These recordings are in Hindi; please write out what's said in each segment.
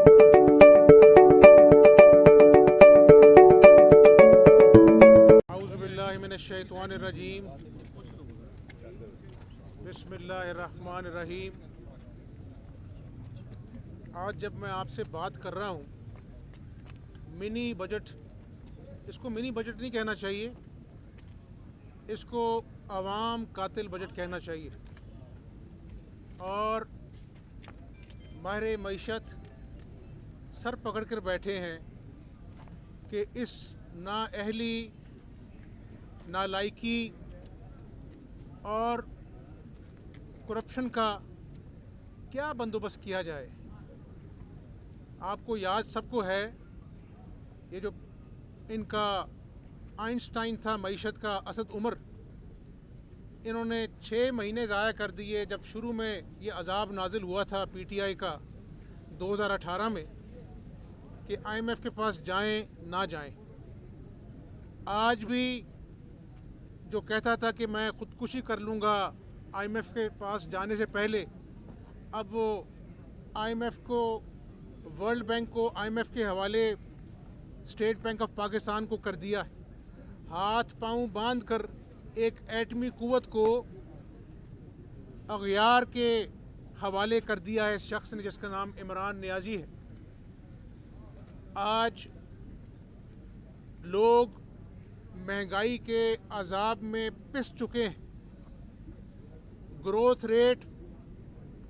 औज़ुबिल्लाहिमिनश्शैतानिर्रजीम बिस्मिल्लाहिर्रहमानिर्रहीम। आज जब मैं आपसे बात कर रहा हूँ मिनी बजट, इसको मिनी बजट नहीं कहना चाहिए, इसको अवाम कातिल बजट कहना चाहिए। और माहिर मईशत सर पकड़ कर बैठे हैं कि इस नाअहली, नालायकी और करप्शन का क्या बंदोबस्त किया जाए। आपको याद सबको है ये जो इनका आइंस्टाइन था मईशत का, असद उमर, इन्होंने 6 महीने ज़ाया कर दिए। जब शुरू में ये अजाब नाजिल हुआ था पीटीआई का 2018 में कि आईएमएफ के पास जाएं ना जाएं, आज भी जो कहता था कि मैं ख़ुदकुशी कर लूँगा आईएमएफ के पास जाने से पहले, अब वो आईएमएफ को, वर्ल्ड बैंक को आईएमएफ के हवाले स्टेट बैंक ऑफ पाकिस्तान को कर दिया। हाथ पांव बांध कर एक एटमी कुव्वत को अगयार के हवाले कर दिया है इस शख्स ने जिसका नाम इमरान नियाज़ी है। आज लोग महंगाई के अजाब में पिस चुके हैं। ग्रोथ रेट,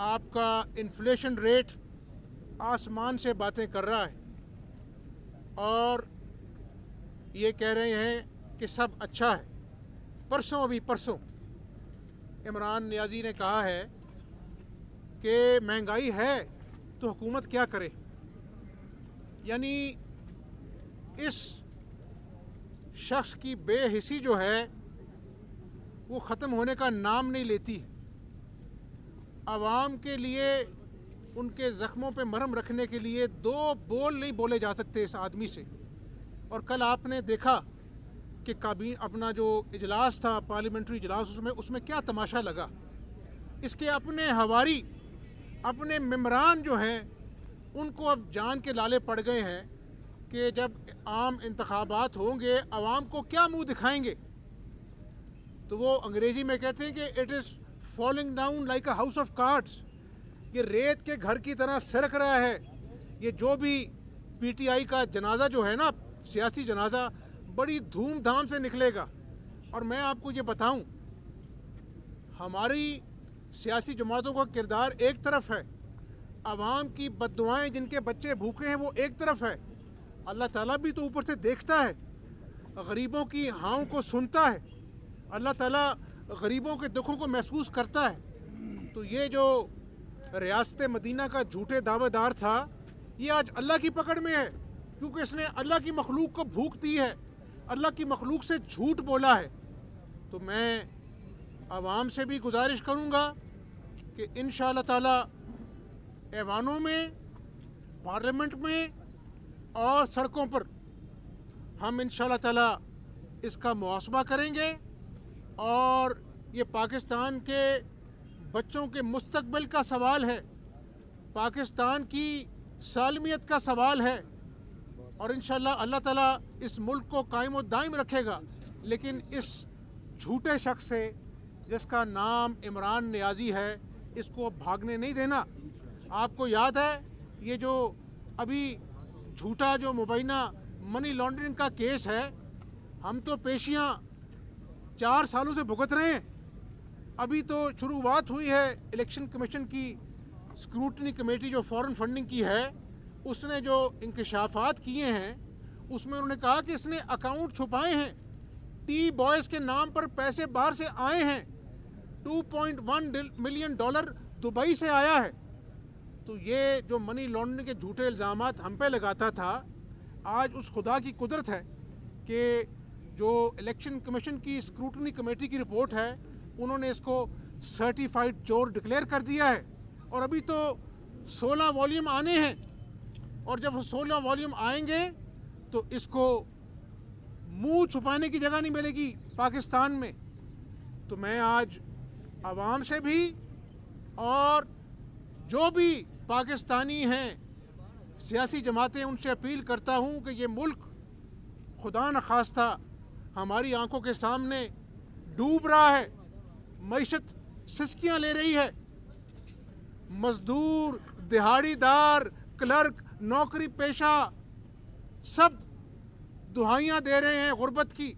आपका इन्फ्लेशन रेट आसमान से बातें कर रहा है और ये कह रहे हैं कि सब अच्छा है। परसों इमरान नियाज़ी ने कहा है कि महंगाई है तो हुकूमत क्या करे। यानी इस शख्स की बेहिसी जो है वो ख़त्म होने का नाम नहीं लेती। आवाम के लिए, उनके ज़ख्मों पे मरहम रखने के लिए 2 बोल नहीं बोले जा सकते इस आदमी से। और कल आपने देखा कि अपना जो इजलास था, पार्लियामेंट्री इजलास, उसमें क्या तमाशा लगा। इसके अपने हवारी, अपने मेम्बरान जो हैं, उनको अब जान के लाले पड़ गए हैं कि जब आम इंतखाबात होंगे आवाम को क्या मुंह दिखाएंगे। तो वो अंग्रेज़ी में कहते हैं कि it is falling down like a house of cards. ये रेत के घर की तरह सरक रहा है। ये जो भी पीटीआई का जनाजा जो है ना, सियासी जनाजा, बड़ी धूमधाम से निकलेगा। और मैं आपको ये बताऊं, हमारी सियासी जमातों का किरदार एक तरफ है, आवाम की बद्दुआएं, जिनके बच्चे भूखे हैं, वो एक तरफ है। अल्लाह ताला भी तो ऊपर से देखता है, गरीबों की हाओं को सुनता है, अल्लाह ताला गरीबों के दुखों को महसूस करता है। तो ये जो रियासत मदीना का झूठे दावेदार था, ये आज अल्लाह की पकड़ में है, क्योंकि इसने अल्लाह की मखलूक को भूख दी है, अल्लाह की मखलूक से झूठ बोला है। तो मैं आवाम से भी गुजारिश करूँगा कि इंशाअल्लाह ताला ऐवानों में, पार्लियामेंट में और सड़कों पर हम इंशाअल्लाह ताला इसका मुहासबा करेंगे। और ये पाकिस्तान के बच्चों के मुस्तकबिल का सवाल है, पाकिस्तान की सालमियत का सवाल है। और इंशाअल्लाह अल्लाह ताला इस मुल्क को कायम व दायम रखेगा। लेकिन इस झूठे शख्स से जिसका नाम इमरान नियाज़ी है, इसको भागने नहीं देना। आपको याद है ये जो अभी झूठा जो मुबैना मनी लॉन्ड्रिंग का केस है, हम तो पेशियाँ 4 सालों से भुगत रहे हैं। अभी तो शुरुआत हुई है। इलेक्शन कमीशन की स्क्रूटनी कमेटी जो फॉरेन फंडिंग की है, उसने जो इंकशाफात किए हैं, उसमें उन्होंने कहा कि इसने अकाउंट छुपाए हैं, टी बॉयज़ के नाम पर पैसे बाहर से आए हैं, $2.1 मिलियन दुबई से आया है। तो ये जो मनी लॉन्ड्रिंग के झूठे इल्ज़ामात हम पे लगाता था, आज उस खुदा की कुदरत है कि जो इलेक्शन कमीशन की स्क्रूटनी कमेटी की रिपोर्ट है, उन्होंने इसको सर्टिफाइड चोर डिक्लेयर कर दिया है। और अभी तो 16 वॉल्यूम आने हैं, और जब 16 वॉल्यूम आएंगे तो इसको मुंह छुपाने की जगह नहीं मिलेगी पाकिस्तान में। तो मैं आज आवाम से भी और जो भी पाकिस्तानी हैं, सियासी जमातें उनसे अपील करता हूँ कि ये मुल्क खुदा न खास्ता हमारी आंखों के सामने डूब रहा है, मईशत सिसकियाँ ले रही है, मजदूर, दिहाड़ीदार, क्लर्क, नौकरी पेशा सब दुहाइयाँ दे रहे हैं गुर्बत की।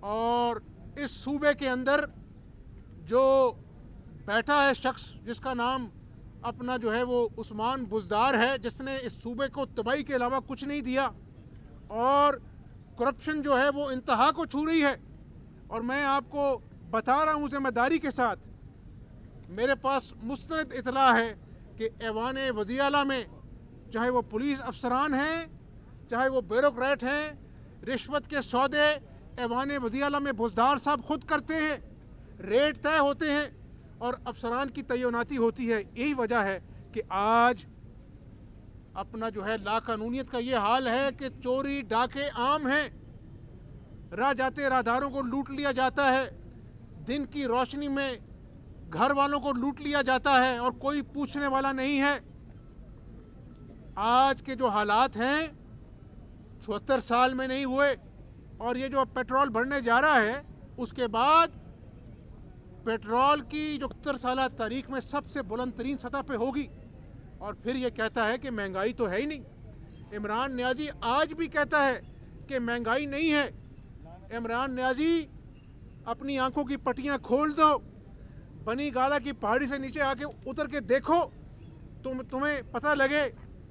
और इस सूबे के अंदर जो बैठा है शख्स जिसका नाम अपना जो है वो उस्मान बुज़दार है, जिसने इस सूबे को तबाही के अलावा कुछ नहीं दिया, और करप्शन जो है वो इंतहा को छू रही है। और मैं आपको बता रहा हूँ ज़िम्मेदारी के साथ, मेरे पास मुस्तनद इतला है कि ऐवान वज़ीर आला में चाहे वो पुलिस अफसरान हैं, चाहे वो ब्यूरोक्रेट हैं, रिश्वत के सौदे ऐवान वज़ीर आला में बुज़दार साहब खुद करते हैं, रेट तय होते हैं और अफसरान की तैनाती होती है। यही वजह है कि आज अपना जो है लाकानूनियत का ये हाल है कि चोरी डाके आम हैं, राह जाते राहदारों को लूट लिया जाता है, दिन की रोशनी में घर वालों को लूट लिया जाता है और कोई पूछने वाला नहीं है। आज के जो हालात हैं 76 साल में नहीं हुए, और ये जो पेट्रोल बढ़ने जा रहा है उसके बाद पेट्रोल की जो 70 साल तारीख में सबसे बुलंद तरीन सतह पे होगी। और फिर ये कहता है कि महंगाई तो है ही नहीं। इमरान नियाज़ी आज भी कहता है कि महंगाई नहीं है। इमरान नियाज़ी अपनी आंखों की पट्टियां खोल दो, बनी गाला की पहाड़ी से नीचे आके उतर के देखो, तुम्हें पता लगे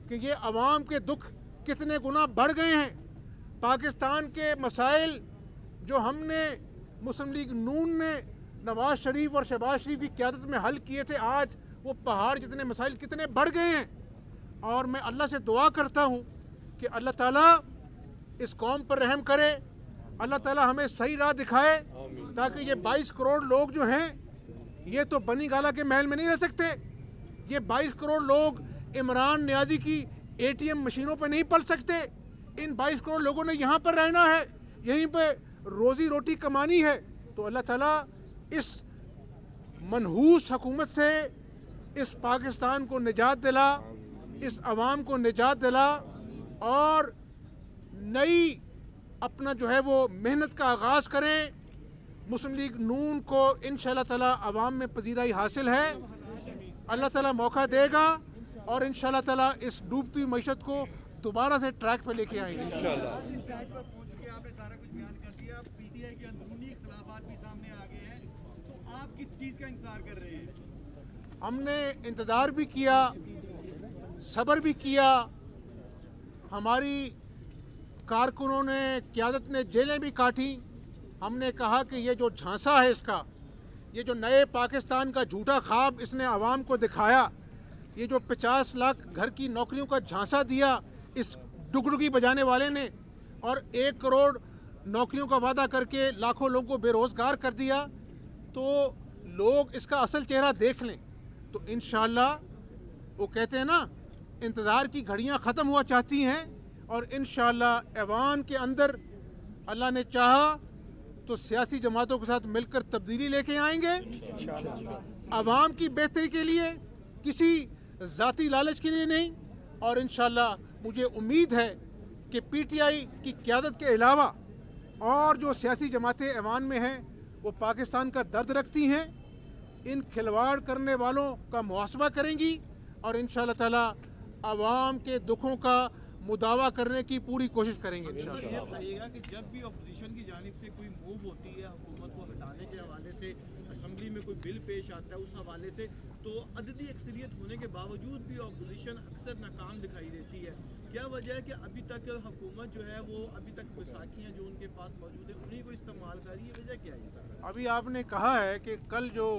कि ये अवाम के दुख कितने गुना बढ़ गए हैं। पाकिस्तान के मसाइल जो हमने मुस्लिम लीग नून ने नवाज शरीफ और शहबाज शरीफ की क़यादत में हल किए थे, आज वो पहाड़ जितने मसाइल कितने बढ़ गए हैं। और मैं अल्लाह से दुआ करता हूँ कि अल्लाह ताला इस कौम पर रहम करे, अल्लाह ताला हमें सही राह दिखाए, ताकि ये 22 करोड़ लोग जो हैं ये तो बनी गाला के महल में नहीं रह सकते। ये 22 करोड़ लोग इमरान नियाज़ी की ATM मशीनों पर नहीं पल सकते। इन 22 करोड़ लोगों ने यहाँ पर रहना है, यहीं पे रोज़ी रोटी कमानी है। तो अल्लाह ताला इस मनहूस हुकूमत से इस पाकिस्तान को निजात दिला, इस अवाम को निजात दिला और नई अपना जो है वो मेहनत का आगाज़ करें। मुस्लिम लीग नून को इंशाअल्लाह ताला अवाम में पजीराई हासिल है, अल्लाह ताला मौका देगा और इंशाअल्लाह ताला इस डूबती हुई मईशत को दोबारा से ट्रैक पे लेके आएंगे इंशाअल्लाह। आपने सारा कुछ बयान कर दिया, PTI के अंदरूनी इख्तिलाफात भी सामने आ गए हैं, तो आप किस चीज़ का इंतजार कर रहे हैं? हमने इंतज़ार भी किया, सब्र भी किया, हमारी कारकुनों ने, क़यादत ने जेलें भी काटी। हमने कहा कि ये जो झांसा है इसका, ये जो नए पाकिस्तान का झूठा ख्वाब इसने आवाम को दिखाया, ये जो 50 लाख घर की नौकरियों का झांसा दिया इस डुगडुगी बजाने वाले ने, और 1 करोड़ नौकरियों का वादा करके लाखों लोगों को बेरोज़गार कर दिया, तो लोग इसका असल चेहरा देख लें तो इंशाअल्लाह, वो कहते हैं ना, इंतज़ार की घड़ियां ख़त्म हुआ चाहती हैं, और इंशाअल्लाह ऐवान के अंदर अल्लाह ने चाहा तो सियासी जमातों के साथ मिलकर तब्दीली लेके आएंगे, अवाम की बेहतरी के लिए, किसी ज़ाती लालच के लिए नहीं। और इंशाअल्लाह मुझे उम्मीद है कि PTI की क़यादत के अलावा और जो सियासी जमातें ऐवान में हैं वो पाकिस्तान का दर्द रखती हैं, इन खिलवाड़ करने वालों का मुहासबा करेंगी और इंशाअल्लाह ताला अवाम के दुखों का मुदावा करने की पूरी कोशिश करेंगे इंशाअल्लाह। ये बताइएगा कि जब भी अपोजिशन की जानिब से कोई मूव होती है हुकूमत को हटाने के हवाले से, असम्बली में कोई बिल पेश आता है उस हवाले से, तो अददी अक्सरियत होने के बावजूद भी अपोजिशन अक्सर नाकाम दिखाई देती है। क्या वजह है कि अभी तक हुकूमत जो है वो अभी तक साखियाँ जो उनके पास मौजूद है उन्हीं को इस्तेमाल कर रही है? वजह क्या है सर? अभी आपने कहा है कि कल जो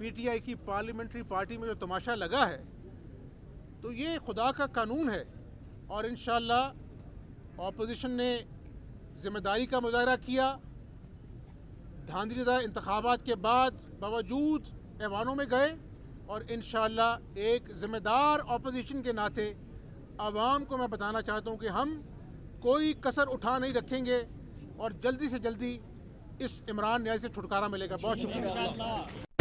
PTI की पार्लियामेंट्री पार्टी में जो तमाशा लगा है, तो ये खुदा का कानून है और इंशाअल्लाह ऑपोजिशन ने ज़िम्मेदारी का मुजाहरा किया। धांधलीदार इंतखाबात के बाद बावजूद ऐवानों में गए और इंशाअल्लाह एक ज़िम्मेदार ऑपोजिशन के नाते आवाम को मैं बताना चाहता हूँ कि हम कोई कसर उठा नहीं रखेंगे और जल्दी से जल्दी इस इमरान नियाज़ी से छुटकारा मिलेगा। बहुत शुक्रिया।